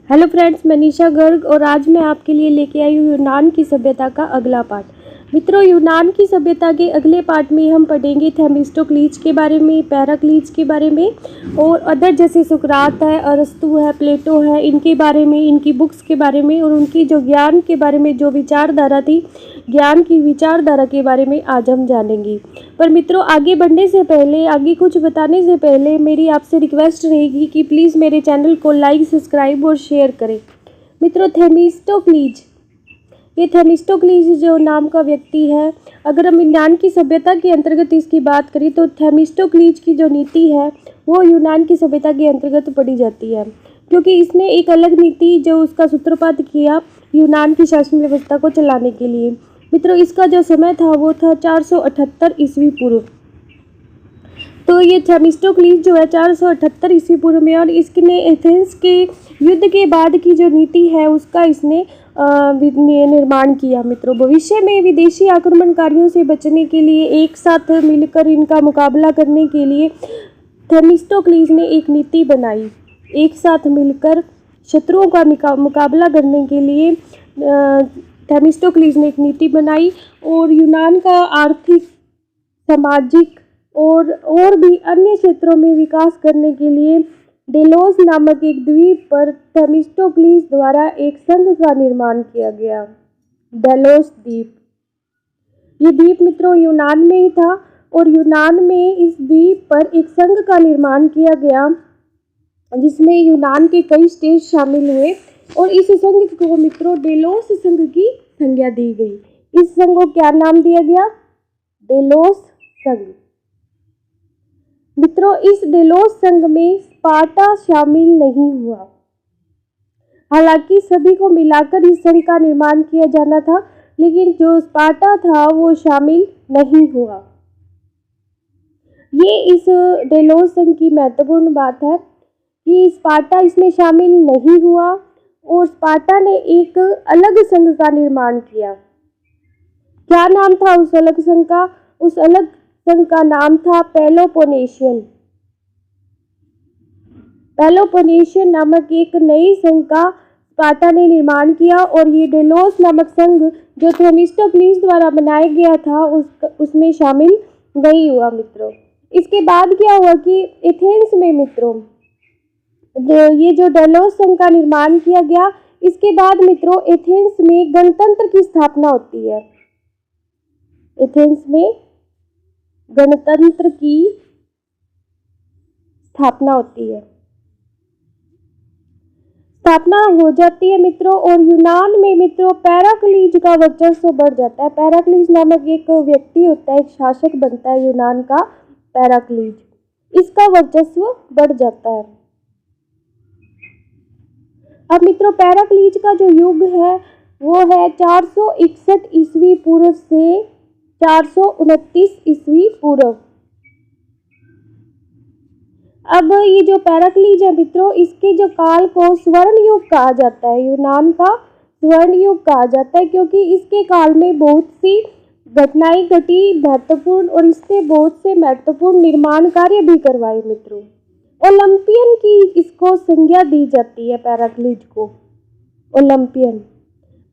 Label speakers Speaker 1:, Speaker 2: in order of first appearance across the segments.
Speaker 1: Hello friends, मैं निशा गर्ग और आज मैं आपके लिए लेके आई हूँ यूनान की सभ्यता का अगला पार्ट। मित्रों, यूनान की सभ्यता के अगले पार्ट में हम पढ़ेंगे थेमिस्टोक्लीज के बारे में, पैराक्लीज के बारे में और अदर जैसे सुकरात है, अरस्तु है, प्लेटो है, इनके बारे में, इनकी बुक्स के बारे में और उनकी जो ज्ञान के बारे में जो विचारधारा थी, ज्ञान की विचारधारा के बारे में आज हम जानेंगे। पर मित्रों, आगे बढ़ने से पहले, आगे कुछ बताने से पहले मेरी आपसे रिक्वेस्ट रहेगी कि प्लीज़ मेरे चैनल को लाइक, सब्सक्राइब और शेयर करें। मित्रों, थेमिस्टोक्लीज, ये थेमिस्टोक्लीज जो नाम का व्यक्ति है, अगर हम यूनान की सभ्यता के अंतर्गत इसकी बात करें तो थेमिस्टोक्लीज की जो नीति है वो यूनान की सभ्यता के अंतर्गत पढ़ी जाती है, क्योंकि इसने एक अलग नीति जो उसका सूत्रपात किया यूनान की शासन व्यवस्था को चलाने के लिए। मित्रों, इसका जो समय था वो था 478 ईस्वी पूर्व। तो ये थेमिस्टोक्लीज जो है 478 ईस्वी पूर्व में, और इसने एथेंस के युद्ध के बाद की जो नीति है उसका इसने निर्माण किया। मित्रों, भविष्य में विदेशी आक्रमणकारियों से बचने के लिए, एक साथ मिलकर इनका मुकाबला करने के लिए थेमिस्टोक्लीज ने एक नीति बनाई। एक साथ मिलकर शत्रुओं का मुकाबला करने के लिए थेमिस्टोक्लीज ने एक नीति बनाई और यूनान का आर्थिक, सामाजिक और भी अन्य क्षेत्रों में विकास करने के लिए डेलोस नामक एक द्वीप पर थेमिस्टोक्लीज द्वारा एक संघ का निर्माण किया गया, डेलोस द्वीप। ये द्वीप मित्रों यूनान में ही था और यूनान में इस द्वीप पर एक संघ का निर्माण किया गया जिसमें यूनान के कई स्टेट शामिल हुए और इस संघ को मित्रों डेलोस संघ की संज्ञा दी गई। इस संघ को क्या नाम दिया गया? डेलोस संघ। मित्रों, इस डेलोस संघ में स्पार्टा शामिल नहीं हुआ। हालांकि सभी को मिलाकर इस संघ का निर्माण किया जाना था, लेकिन जो स्पार्टा था वो शामिल नहीं हुआ। ये इस डेलोस संघ की महत्वपूर्ण बात है कि स्पार्टा इसमें शामिल नहीं हुआ और स्पार्टा ने एक अलग संघ का निर्माण किया। क्या नाम था उस अलग संघ का? उस अलग संघ का नाम था पेलोपोनेशियन। पेलोपोनेशियन नामक एक नई संघ का स्पार्टा ने निर्माण किया और ये डेलोस नामक संघ जो थेमिस्टोक्लीज द्वारा बनाया गया था उसमें शामिल नहीं हुआ। मित्रों, इसके बाद क्या हुआ कि एथेंस में मित्रों ये जो डेलोस संघ का निर्माण किया गया, इसके बाद मित्रों एथेंस में गणतंत्र की स्थापना होती है। एथेंस में गणतंत्र की स्थापना होती है, स्थापना हो जाती है मित्रों, और यूनान में मित्रों पैराक्लीज का वर्चस्व बढ़ जाता है। पैराक्लीज नामक एक व्यक्ति होता है, एक शासक बनता है यूनान का पैराक्लीज, इसका वर्चस्व बढ़ जाता है। अब मित्रों पैराक्लीज का जो युग है वो है 461 ईस्वी पूर्व से 429 ईस्वी पूर्व। अब ये जो पैराक्लीज है मित्रों, इसके जो काल को स्वर्ण युग कहा जाता है, यूनान का स्वर्ण युग कहा जाता है, क्योंकि इसके काल में बहुत सी घटनाएं घटी महत्वपूर्ण, और इससे बहुत से महत्वपूर्ण निर्माण कार्य भी करवाए। मित्रों, ओलंपियन की इसको संज्ञा दी जाती है, पैराक्लीज को ओलंपियन।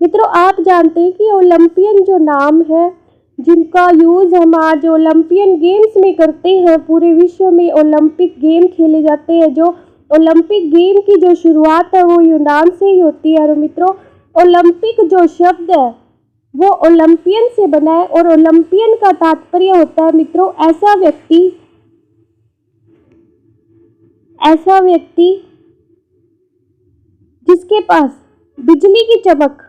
Speaker 1: मित्रों, आप जानते हैं कि ओलंपियन जो नाम है जिनका यूज हम आज ओलंपियन गेम्स में करते हैं, पूरे विश्व में ओलंपिक गेम खेले जाते हैं, जो ओलंपिक गेम की जो शुरुआत है वो यूनान से ही होती है। और मित्रों, ओलंपिक जो शब्द है वो ओलंपियन से बना है और ओलंपियन का तात्पर्य होता है मित्रों ऐसा व्यक्ति जिसके पास बिजली की चमक।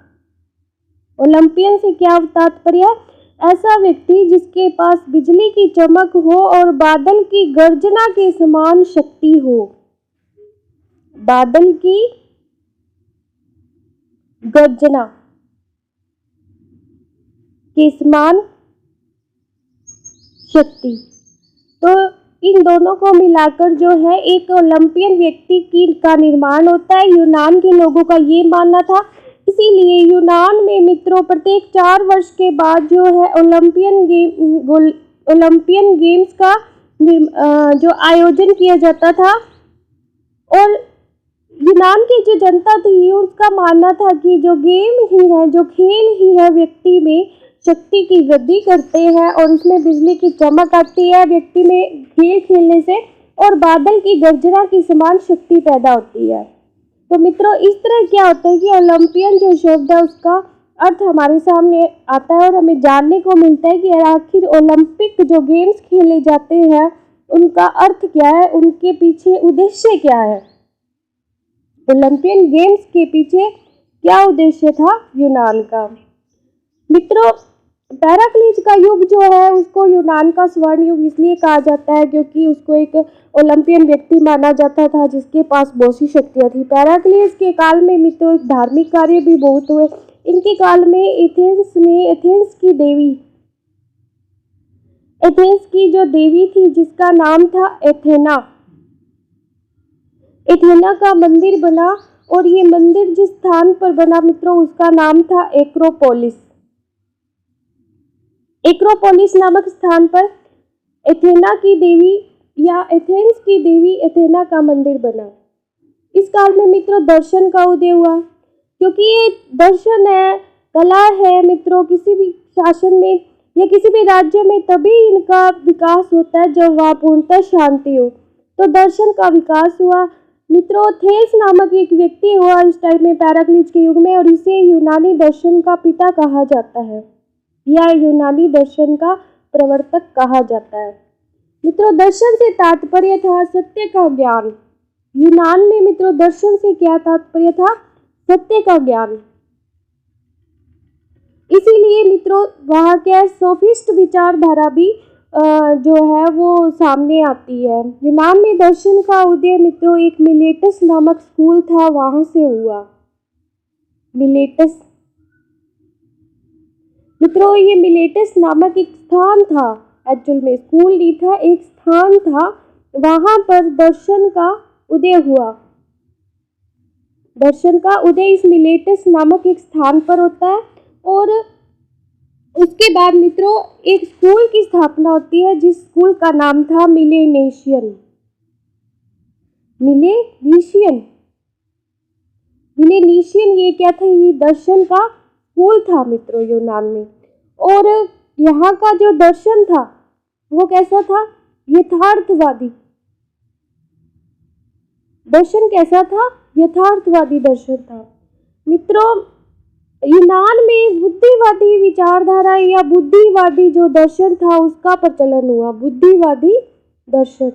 Speaker 1: ओलंपियन से क्या तात्पर्य? ऐसा व्यक्ति जिसके पास बिजली की चमक हो और बादल की गर्जना के समान शक्ति हो। बादल की गर्जना के समान शक्ति। तो इन दोनों को मिलाकर जो है एक ओलंपियन व्यक्ति का निर्माण होता है। यूनान के लोगों का ये मानना था, इसीलिए यूनान में मित्रों प्रत्येक 4 वर्ष के बाद जो है ओलंपियन गेम्स का जो आयोजन किया जाता था, और यूनान की जो जनता थी उसका मानना था कि जो गेम ही है, जो खेल ही है, व्यक्ति में शक्ति की वृद्धि करते हैं और उसमें बिजली की चमक आती है व्यक्ति में खेल खेलने से, और बादल की गर्जना की समान शक्ति पैदा होती है। तो मित्रों, इस तरह क्या होता है कि ओलंपियन जो शब्द है उसका अर्थ हमारे सामने आता है और हमें जानने को मिलता है कि आखिर ओलंपिक जो गेम्स खेले जाते हैं उनका अर्थ क्या है, उनके पीछे उद्देश्य क्या है। ओलंपियन गेम्स के पीछे क्या उद्देश्य था यूनान का। मित्रों, पैराक्लीज का युग जो है उसको यूनान का स्वर्ण युग इसलिए कहा जाता है क्योंकि उसको एक ओलंपियन व्यक्ति माना जाता था जिसके पास बहुत सी शक्तियाँ थी। पैराक्लीज के काल में मित्रों एक धार्मिक कार्य भी बहुत हुए। इनके काल में एथेंस की जो देवी थी जिसका नाम था एथेना का मंदिर बना, और ये मंदिर जिस स्थान पर बना मित्रों उसका नाम था एक्रोपोलिस नामक स्थान पर एथेना की देवी या एथेंस की देवी एथेना का मंदिर बना। इस काल में मित्रों दर्शन का उदय हुआ, क्योंकि ये दर्शन है, कला है मित्रों। किसी भी शासन में या किसी भी राज्य में तभी इनका विकास होता है जब वहाँ पूर्णतः शांति हो। तो दर्शन का विकास हुआ मित्रों। थेल्स नामक एक व्यक्ति हुआ इस टाइम में पैराक्लीज के युग में, और इसे यूनानी दर्शन का पिता कहा जाता है या यूनानी दर्शन का प्रवर्तक कहा जाता है। मित्रों, दर्शन से तात्पर्य था सत्य का ज्ञान। यूनान में मित्रों दर्शन से क्या तात्पर्य था? सत्य का ज्ञान। इसीलिए मित्रों वहाँ क्या सोफिस्ट विचारधारा भी जो है वो सामने आती है। यूनान में दर्शन का उदय मित्रों एक मिलेटस नामक स्कूल था, वहां से हुआ। मिलेटस मित्रों, ये मिलेटस नामक एक स्थान था, एक्चुअल में स्कूल नहीं था, एक स्थान था, वहां पर दर्शन का उदय हुआ। दर्शन का उदय इस मिलेटस नामक एक स्थान पर होता है, और उसके बाद मित्रों एक स्कूल की स्थापना होती है जिस स्कूल का नाम था मिलेनिशियन। ये क्या था? ये दर्शन का स्कूल था मित्रों यूनान में। और यहाँ का जो दर्शन था वो कैसा था? यथार्थवादी दर्शन। कैसा था? यथार्थवादी दर्शन था मित्रों। यूनान में बुद्धिवादी विचारधारा या बुद्धिवादी जो दर्शन था उसका प्रचलन हुआ। बुद्धिवादी दर्शन।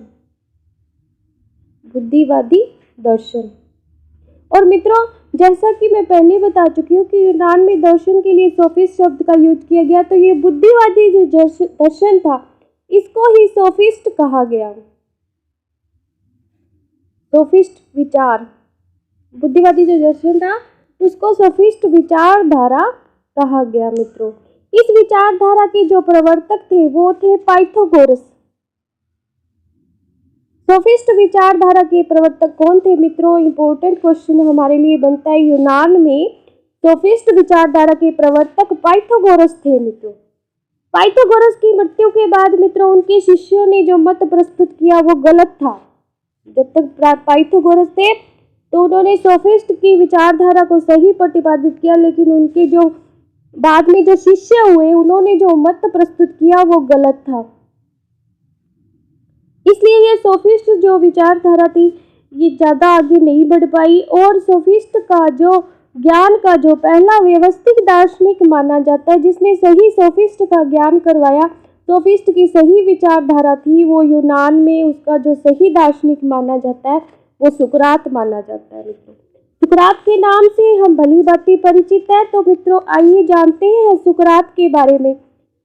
Speaker 1: और मित्रों, जैसा कि मैं पहले बता चुकी हूँ कि यूनान में दर्शन के लिए सोफिस्ट शब्द का यूज किया गया, तो ये बुद्धिवादी जो दर्शन था इसको ही सोफिस्ट कहा गया। सोफिस्ट विचार, बुद्धिवादी जो दर्शन था उसको सोफिस्ट विचारधारा कहा गया मित्रों। इस विचारधारा के जो प्रवर्तक थे वो थे पाइथागोरस। सोफिस्ट विचारधारा के प्रवर्तक कौन थे मित्रों? इंपॉर्टेंट क्वेश्चन हमारे लिए बनता है। यूनान में सोफिस्ट विचारधारा के प्रवर्तक पाइथागोरस थे मित्रों। पाइथागोरस की मृत्यु के बाद मित्रों उनके शिष्यों ने जो मत प्रस्तुत किया वो गलत था। जब तक पाइथागोरस थे तो उन्होंने सोफिस्ट की विचारधारा को सही प्रतिपादित किया, लेकिन उनके जो बाद में जो शिष्य हुए उन्होंने जो मत प्रस्तुत किया वो गलत था। इसलिए ये सोफिस्ट जो विचारधारा थी ये ज़्यादा आगे नहीं बढ़ पाई, और सोफिस्ट का जो ज्ञान का जो पहला व्यवस्थित दार्शनिक माना जाता है जिसने सही सोफिस्ट का ज्ञान करवाया, सोफिस्ट की सही विचारधारा थी, वो यूनान में उसका जो सही दार्शनिक माना जाता है वो सुकरात माना जाता है मित्रों। सुकरात के नाम से हम भली भांति परिचित है। तो मित्रों आइए जानते हैं सुकरात के बारे में।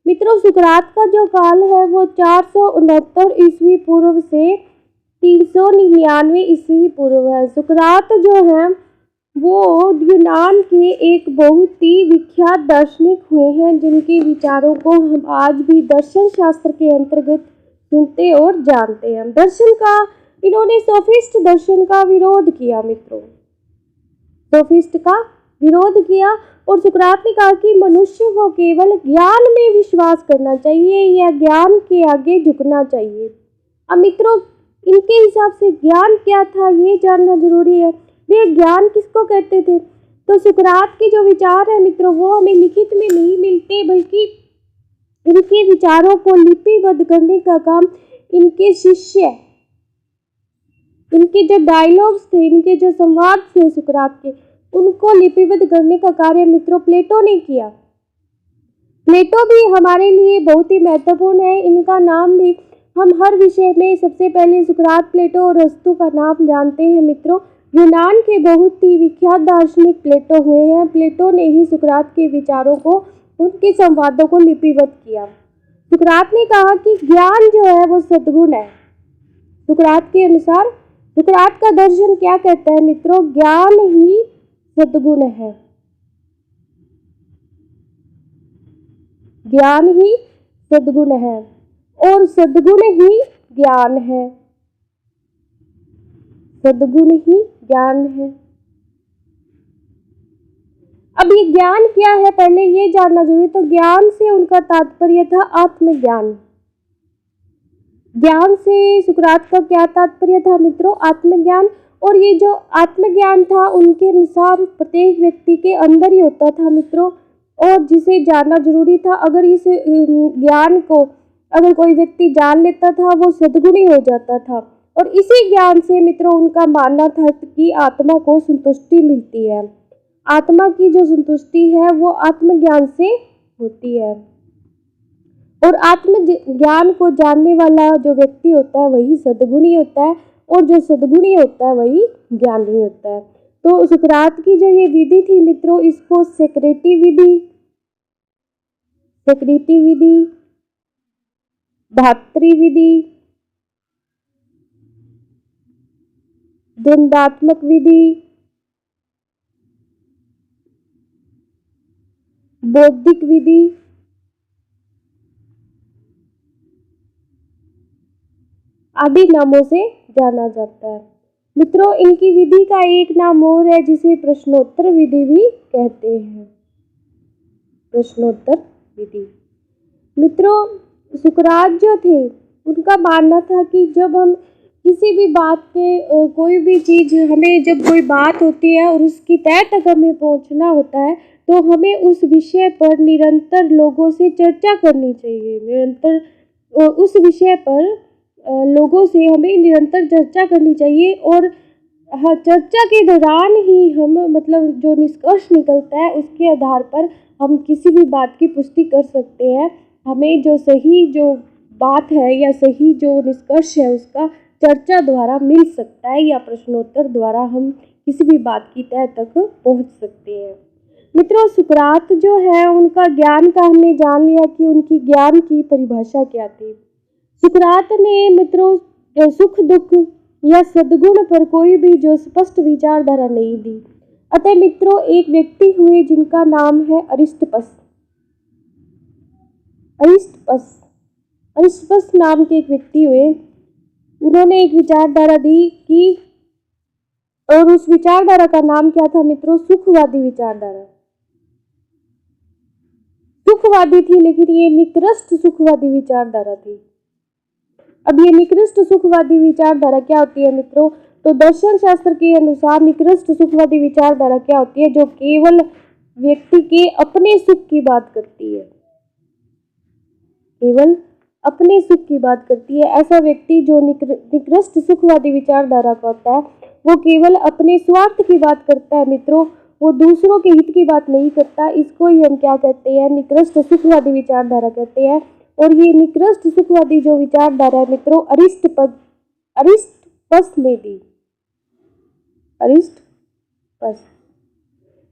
Speaker 1: मित्रों, सुकरात का जो काल है वो 469 ईस्वी पूर्व से 399 ईस्वी पूर्व है। सुकरात जो है वो यूनान के एक बहुत ही विख्यात दार्शनिक हुए हैं जिनके विचारों को हम आज भी दर्शन शास्त्र के अंतर्गत सुनते और जानते हैं। दर्शन का इन्होंने सोफिस्ट दर्शन का विरोध किया मित्रों, सोफिस्ट का विरोध किया, और सुकरात ने कहा कि मनुष्य को केवल ज्ञान में विश्वास करना चाहिए या ज्ञान के आगे झुकना चाहिए। अब मित्रों इनके हिसाब से ज्ञान क्या था ये जानना जरूरी है। वे ज्ञान किसको कहते थे? तो सुकरात के जो विचार है मित्रों वो हमें लिखित में नहीं मिलते, बल्कि इनके विचारों को लिपिबद्ध करने का काम इनके शिष्य, इनके जो डायलॉग्स थे, इनके जो संवाद थे सुकरात के, उनको लिपिबद्ध करने का कार्य मित्रों प्लेटो ने किया। प्लेटो भी हमारे लिए बहुत ही महत्वपूर्ण है। इनका नाम भी हम हर विषय में सबसे पहले सुकरात, प्लेटो और अरस्तू का नाम जानते हैं मित्रों। यूनान के बहुत ही विख्यात दार्शनिक प्लेटो हुए हैं। प्लेटो ने ही सुकरात के विचारों को, उनके संवादों को लिपिबद्ध किया। सुकरात ने कहा कि ज्ञान जो है वो सद्गुण है। सुकरात के अनुसार सुकरात का दर्शन क्या कहता है मित्रों? ज्ञान ही सद्गुण है, ज्ञान ही सद्गुण है और सद्गुण ही ज्ञान है, सद्गुण ही ज्ञान है। अब ये ज्ञान क्या है पहले ये जानना जरूरी। तो ज्ञान से उनका तात्पर्य था आत्मज्ञान। ज्ञान से सुकरात का क्या तात्पर्य था मित्रों? आत्मज्ञान। और ये जो आत्मज्ञान था उनके अनुसार प्रत्येक व्यक्ति के अंदर ही होता था मित्रों, और जिसे जानना जरूरी था। अगर इस ज्ञान को अगर कोई व्यक्ति जान लेता था वो सद्गुणी हो जाता था। और इसी ज्ञान से मित्रों उनका मानना था कि आत्मा को संतुष्टि मिलती है। आत्मा की जो संतुष्टि है वो आत्मज्ञान से होती है, और आत्मज्ञान को जानने वाला जो व्यक्ति होता है वही सद्गुणी होता है, और जो सद्गुणी होता है वही ज्ञानी होता है। तो सुकरात की जो ये विधि थी मित्रों, इसको सेक्रेटी विधि, धात्री विधि, द्वंद्वात्मक विधि, बौद्धिक विधि आदि नामों से जाना जाता है मित्रों। इनकी विधि का एक नाम और है जिसे प्रश्नोत्तर विधि भी कहते हैं। प्रश्नोत्तर विधि मित्रों, सुकरात जो थे उनका मानना था कि जब हम किसी भी बात पे कोई भी चीज़, हमें जब कोई बात होती है और उसकी तह तक हमें पहुंचना होता है तो हमें उस विषय पर निरंतर लोगों से चर्चा करनी चाहिए। निरंतर उस विषय पर लोगों से हमें निरंतर चर्चा करनी चाहिए, और हाँ, चर्चा के दौरान ही हम मतलब जो निष्कर्ष निकलता है उसके आधार पर हम किसी भी बात की पुष्टि कर सकते हैं। हमें जो सही जो बात है या सही जो निष्कर्ष है उसका चर्चा द्वारा मिल सकता है, या प्रश्नोत्तर द्वारा हम किसी भी बात की तह तक पहुंच सकते हैं। मित्रों, सुकरात जो है उनका ज्ञान का हमने जान लिया कि उनकी ज्ञान की परिभाषा क्या थी। सुकरात ने मित्रों सुख दुख या सद्गुण पर कोई भी जो स्पष्ट विचारधारा नहीं दी। अतः मित्रों एक व्यक्ति हुए जिनका नाम है अरिस्टपस। अरिस्टपस नाम के एक व्यक्ति हुए, उन्होंने एक विचारधारा दी कि, और उस विचारधारा का नाम क्या था मित्रों? सुखवादी विचारधारा। सुखवादी थी, लेकिन ये निकृष्ट सुखवादी विचारधारा थी। अब ये निकृष्ट सुखवादी विचारधारा क्या होती है मित्रों? तो दर्शन शास्त्र के अनुसार निकृष्ट सुखवादी विचारधारा क्या होती है? जो केवल व्यक्ति के अपने सुख की बात करती है, केवल अपने सुख की बात करती है। ऐसा व्यक्ति जो निकृष्ट सुखवादी विचारधारा का होता है वो केवल अपने स्वार्थ की बात करता है मित्रों, वो दूसरों के हित की बात नहीं करता। इसको ही हम क्या कहते हैं? निकृष्ट सुखवादी विचारधारा कहते हैं। और ये निकृष्ट सुखवादी जो विचारधारा है मित्रों अरिस्टपस ने दी। अरिस्टपस।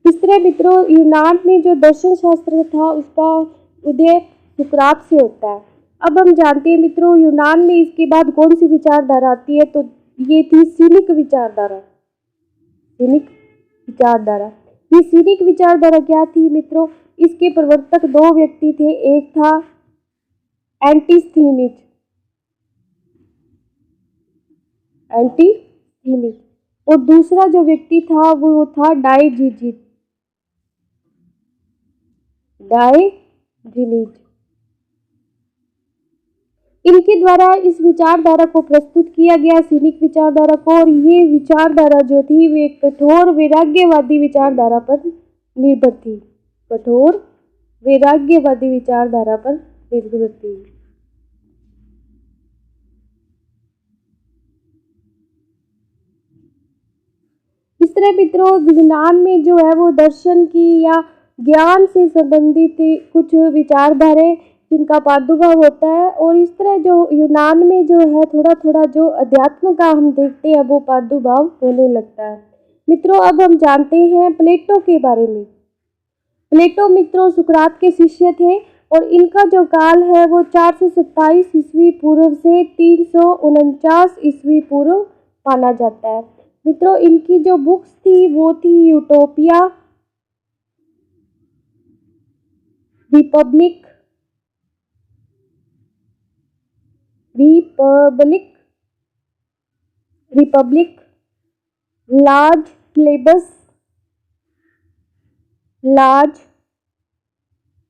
Speaker 1: इस तरह मित्रों यूनान में जो दर्शन शास्त्र था उसका उदय सुकरात से होता है। अब हम जानते हैं मित्रों यूनान में इसके बाद कौन सी विचारधारा आती है? तो ये थी सीनिक विचारधारा। सीनिक विचारधारा, ये सीनिक विचारधारा क्या थी मित्रों? इसके प्रवर्तक दो व्यक्ति थे, एक था एंटीस्थीनिज और दूसरा जो व्यक्ति था वो था डाइजीनिज। इनके द्वारा इस विचारधारा को प्रस्तुत किया गया, सीनिक विचारधारा को, और ये विचारधारा जो थी वे कठोर वैराग्यवादी विचारधारा पर निर्भर थी, कठोर वैराग्यवादी विचारधारा पर निर्भर थी। इस तरह मित्रों यूनान में जो है वो दर्शन की या ज्ञान से संबंधित कुछ विचारधाराएं जिनका प्रादुर्भाव होता है, और इस तरह जो यूनान में जो है थोड़ा थोड़ा जो अध्यात्म का हम देखते हैं वो प्रादुर्भाव होने लगता है। मित्रों अब हम जानते हैं प्लेटो के बारे में। प्लेटो मित्रों सुकरात के शिष्य थे और इनका जो काल है वो 427 ईस्वी पूर्व से 349 ईस्वी पूर्व माना जाता है। मित्रों इनकी जो बुक्स थी वो थी यूटोपिया, रिपब्लिक, लार्ज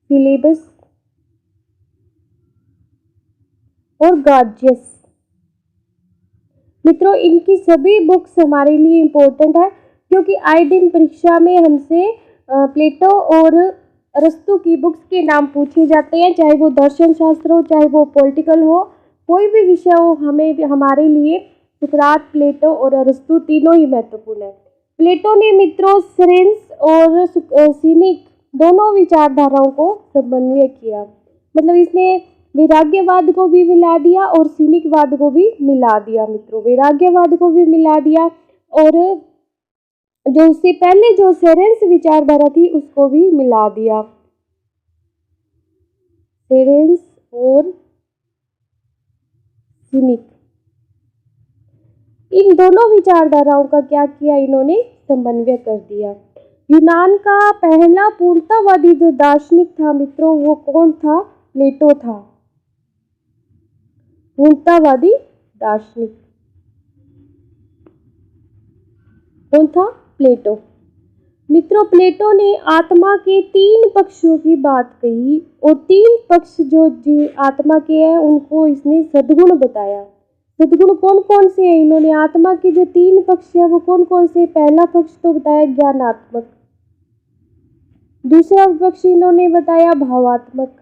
Speaker 1: सिलेबस और गार्जियस। मित्रों इनकी सभी बुक्स हमारे लिए इम्पोर्टेंट है क्योंकि आए दिन परीक्षा में हमसे प्लेटो और अरस्तु की बुक्स के नाम पूछे जाते हैं, चाहे वो दर्शन शास्त्र हो, चाहे वो पॉलिटिकल हो, कोई भी विषय हो, हमारे लिए सुकरात, प्लेटो और अरस्तु तीनों ही महत्वपूर्ण है। प्लेटो ने मित्रों सेरेन्स और सीनिक दोनों विचारधाराओं को समन्वय किया, मतलब इसने वैराग्यवाद को भी मिला दिया और सीनिकवाद को भी मिला दिया। मित्रों वैराग्यवाद को भी मिला दिया और जो उससे पहले जो सेरेन्स विचारधारा थी उसको भी मिला दिया। सेरेन्स और सीनिक इन दोनों विचारधाराओं का क्या किया, इन्होंने समन्वय कर दिया। यूनान का पहला पूर्णतावादी जो दार्शनिक था मित्रों वो कौन था? प्लेटो था, पूर्णतावादी दार्शनिक कौन था? प्लेटो। मित्रों प्लेटो ने आत्मा के 3 पक्षों की बात कही और 3 पक्ष जो आत्मा के हैं उनको इसने सद्गुण बताया। सद्गुण कौन कौन से हैं? इन्होंने आत्मा के जो 3 पक्ष है वो कौन कौन से? पहला पक्ष तो बताया ज्ञानात्मक, दूसरा पक्ष इन्होंने बताया भावात्मक,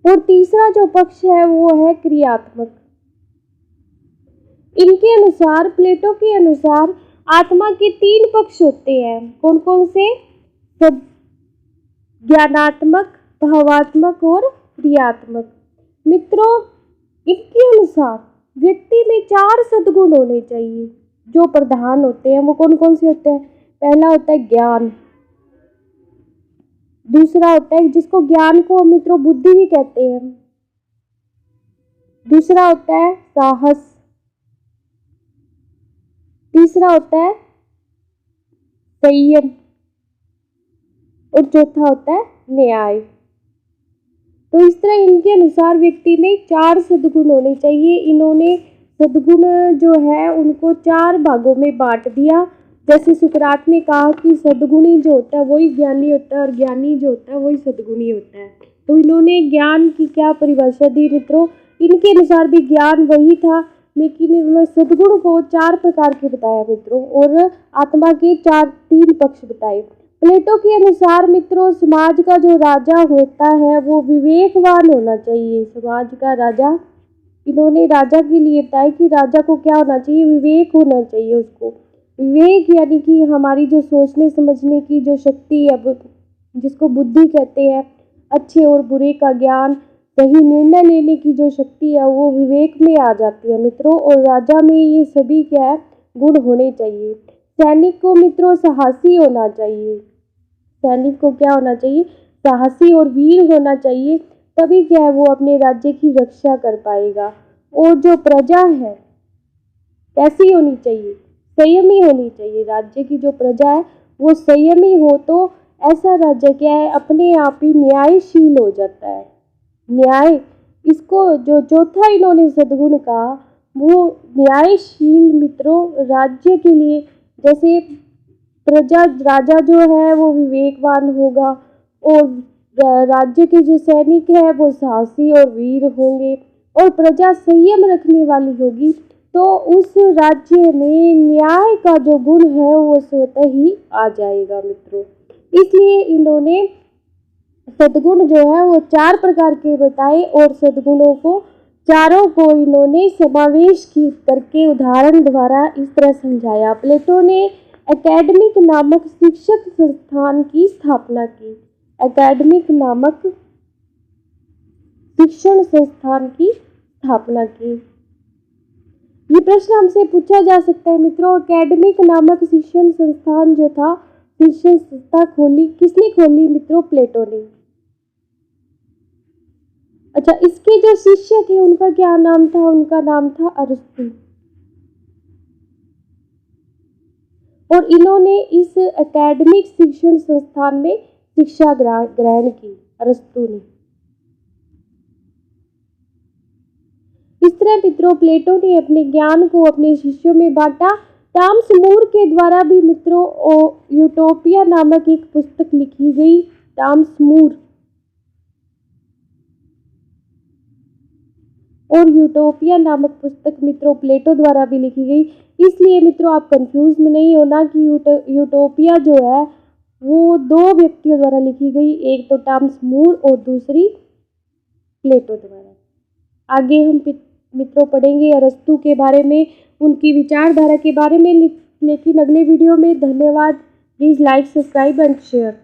Speaker 1: और तीसरा जो पक्ष है वो है क्रियात्मक। इनके अनुसार, प्लेटो के अनुसार आत्मा के 3 पक्ष होते हैं, कौन कौन से? ज्ञानात्मक, भावात्मक और क्रियात्मक। मित्रों इनके अनुसार व्यक्ति में 4 सद्गुण होने चाहिए जो प्रधान होते हैं। वो कौन कौन से होते हैं? पहला होता है ज्ञान, दूसरा होता है जिसको ज्ञान को मित्रों बुद्धि भी कहते हैं, दूसरा होता है साहस, तीसरा होता है संयम और चौथा होता है न्याय। तो इस तरह इनके अनुसार व्यक्ति में 4 सद्गुण होने चाहिए। इन्होंने सद्गुण जो है उनको 4 भागों में बांट दिया। जैसे सुकरात ने कहा कि सद्गुणी जो होता है वही ज्ञानी होता है और ज्ञानी जो होता है वही सद्गुणी होता है। तो इन्होंने ज्ञान की क्या परिभाषा दी मित्रों? इनके अनुसार भी ज्ञान वही था, लेकिन इन्होंने सद्गुण को 4 प्रकार के बताया मित्रों, और आत्मा के 3 पक्ष बताए। प्लेटो के अनुसार मित्रों समाज का जो राजा होता है वो विवेकवान होना चाहिए। समाज का राजा, इन्होंने राजा के लिए बताया कि राजा को क्या होना चाहिए? विवेक होना चाहिए उसको। विवेक यानी कि हमारी जो सोचने समझने की जो शक्ति है जिसको बुद्धि कहते हैं, अच्छे और बुरे का ज्ञान, सही निर्णय लेने की जो शक्ति है वो विवेक में आ जाती है मित्रों, और राजा में ये सभी क्या है? गुण होने चाहिए। सैनिक को मित्रों साहसी होना चाहिए। सैनिक को क्या होना चाहिए? साहसी और वीर होना चाहिए, तभी क्या है वो अपने राज्य की रक्षा कर पाएगा। और जो प्रजा है कैसी होनी चाहिए? संयमी होनी चाहिए। राज्य की जो प्रजा है वो संयमी हो तो ऐसा राज्य क्या है? अपने आप ही न्यायशील हो जाता है। न्याय, इसको जो चौथा इन्होंने सद्गुण कहा वो न्यायशील मित्रों राज्य के लिए, जैसे प्रजा, राजा जो है वो विवेकवान होगा और राज्य के जो सैनिक है वो साहसी और वीर होंगे और प्रजा संयम रखने वाली होगी, तो उस राज्य में न्याय का जो गुण है वो स्वतः ही आ जाएगा मित्रों। इसलिए इन्होंने सद्गुण जो है वो 4 प्रकार के बताए और सद्गुणों को चारों को इन्होंने समावेश की करके उदाहरण द्वारा इस तरह समझाया। प्लेटो ने एकेडमिक नामक शिक्षक संस्थान की स्थापना की। एकेडमिक नामक शिक्षण संस्थान की स्थापना की। ये प्रश्न हमसे पूछा जा सकता है मित्रों, एकेडमिक नामक शिक्षण संस्थान जो था, शिक्षण संस्था खोली, किसने खोली मित्रों? प्लेटो ने। अच्छा, इसके जो शिष्य थे उनका क्या नाम था? उनका नाम था अरस्तु। और इन्होंने इस एकेडमिक शिक्षण संस्थान में शिक्षा ग्रहण की, अरस्तु ने। इस तरह मित्रों प्लेटो ने अपने ज्ञान को अपने शिष्यों में बांटा। टॉमस मूर के द्वारा भी मित्रों यूटोपिया नामक एक पुस्तक लिखी गई। टॉमस मूर और यूटोपिया नामक पुस्तक मित्रों प्लेटो द्वारा भी लिखी गई। इसलिए मित्रों आप कंफ्यूज में नहीं होना कि यूटोपिया जो है वो 2 व्यक्तियों द्वारा लिखी गई, एक तो टॉमस मूर और दूसरी प्लेटो द्वारा। आगे हम मित्रों पढ़ेंगे अरस्तु के बारे में, उनकी विचारधारा के बारे में, लेकिन अगले वीडियो में। धन्यवाद। Please like, subscribe and share.